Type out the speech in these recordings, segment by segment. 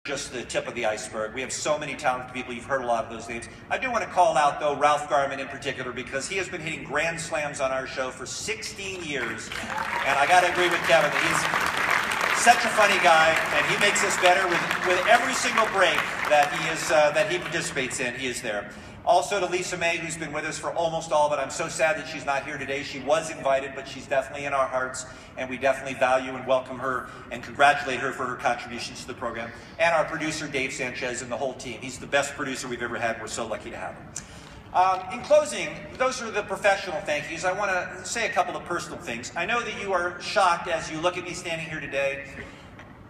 just the tip of the iceberg. We have so many talented people. You've heard a lot of those names. I do want to call out, though, Ralph Garman in particular, because he has been hitting grand slams on our show for 16 years. And I got to agree with Kevin. He's such a funny guy, and he makes us better with every single break that he participates in. He is there. Also to Lisa May, who's been with us for almost all of it. I'm so sad that she's not here today. She was invited, but she's definitely in our hearts, and we definitely value and welcome her and congratulate her for her contributions to the program. And our producer, Dave Sanchez, and the whole team. He's the best producer we've ever had. We're so lucky to have him. In closing, those are the professional thank yous. I want to say a couple of personal things. I know that you are shocked as you look at me standing here today.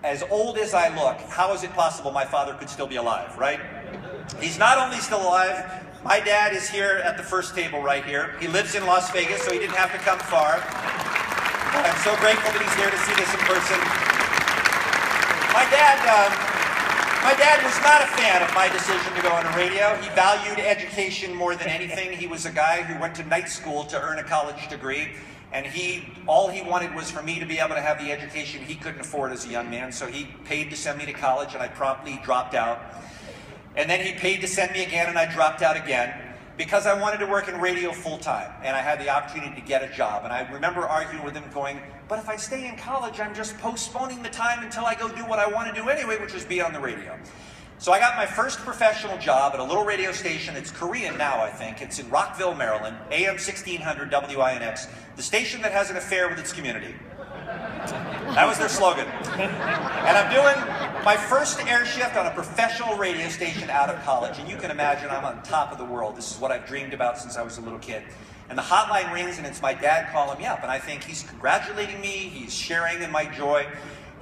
As old as I look, how is it possible my father could still be alive, right? He's not only still alive, my dad is here at the first table right here. He lives in Las Vegas, so he didn't have to come far. I'm so grateful that he's here to see this in person. My dad was not a fan of my decision to go into radio. He valued education more than anything. He was a guy who went to night school to earn a college degree. And all he wanted was for me to be able to have the education he couldn't afford as a young man. So he paid to send me to college, and I promptly dropped out. And then he paid to send me again, and I dropped out again because I wanted to work in radio full-time, and I had the opportunity to get a job. And I remember arguing with him going, but if I stay in college, I'm just postponing the time until I go do what I want to do anyway, which is be on the radio. So I got my first professional job at a little radio station. It's Korean now, I think. It's in Rockville, Maryland, AM 1600 WINX, the station that has an affair with its community. That was their slogan. And I'm doing my first air shift on a professional radio station out of college. And you can imagine I'm on top of the world. This is what I've dreamed about since I was a little kid. And the hotline rings, and it's my dad calling me up. And I think he's congratulating me. He's sharing in my joy.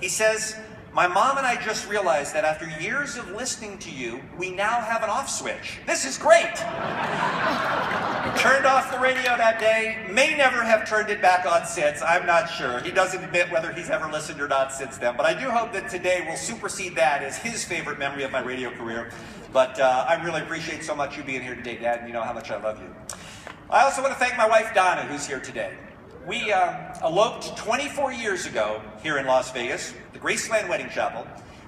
He says, my mom and I just realized that after years of listening to you, we now have an off switch. This is great. Turned off the radio that day. May never have turned it back on since. I'm not sure. He doesn't admit whether he's ever listened or not since then. But I do hope that today will supersede that as his favorite memory of my radio career. But I really appreciate so much you being here today, Dad, and you know how much I love you. I also want to thank my wife, Donna, who's here today. We eloped 24 years ago here in Las Vegas, the Graceland Wedding Chapel,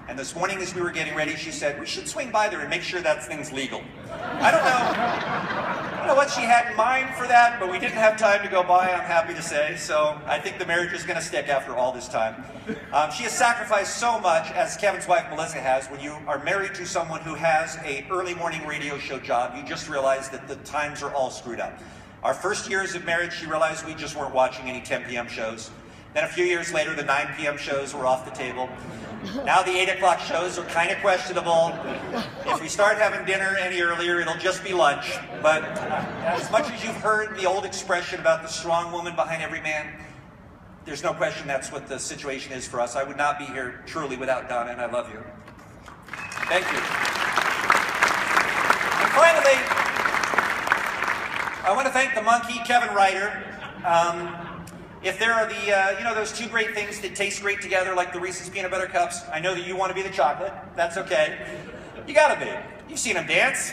and this morning as we were getting ready, she said, we should swing by there and make sure that thing's legal. I don't know what she had in mind for that, but we didn't have time to go by, I'm happy to say, so I think the marriage is going to stick after all this time. She has sacrificed so much, as Kevin's wife Melissa has. When you are married to someone who has an early morning radio show job, you just realize that the times are all screwed up. Our first years of marriage, she realized we just weren't watching any 10 p.m. shows. Then a few years later, the 9 p.m. shows were off the table. Now the 8 o'clock shows are kind of questionable. If we start having dinner any earlier, it'll just be lunch. But as much as you've heard the old expression about the strong woman behind every man, there's no question that's what the situation is for us. I would not be here truly without Donna, and I love you. Thank you. And finally, I want to thank the monkey, Kevin Ryder. If there are the, those two great things that taste great together, like the Reese's Peanut Butter Cups, I know that you want to be the chocolate. That's okay. You gotta be. You've seen him dance.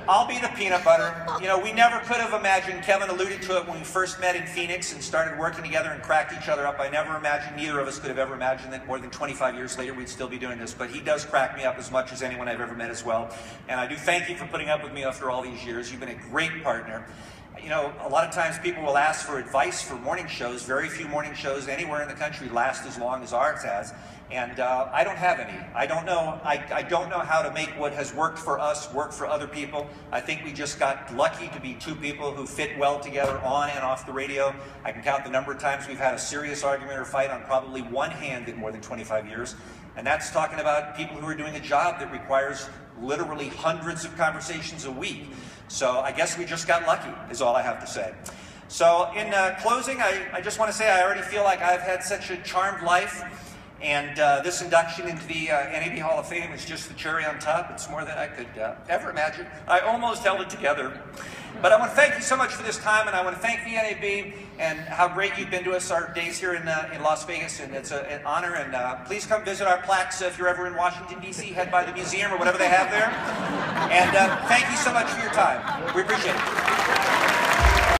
I'll be the peanut butter. You know, we never could have imagined, Kevin alluded to it when we first met in Phoenix and started working together and cracked each other up. I never imagined, neither of us could have ever imagined that more than 25 years later we'd still be doing this. But he does crack me up as much as anyone I've ever met as well. And I do thank you for putting up with me after all these years. You've been a great partner. You know, a lot of times people will ask for advice for morning shows. Very few morning shows anywhere in the country last as long as ours has. And I don't have any. I don't know how to make what has worked for us work for other people. I think we just got lucky to be two people who fit well together on and off the radio. I can count the number of times we've had a serious argument or fight on probably one hand in more than 25 years. And that's talking about people who are doing a job that requires literally hundreds of conversations a week. So I guess we just got lucky, is all I have to say. So in closing, I just want to say I already feel like I've had such a charmed life. And this induction into the NAB Hall of Fame is just the cherry on top. It's more than I could ever imagine. I almost held it together. But I want to thank you so much for this time, and I want to thank the NAB and how great you've been to us our days here in Las Vegas, and it's an honor. And please come visit our plaques if you're ever in Washington, D.C. Head by the museum or whatever they have there. And thank you so much for your time. We appreciate it.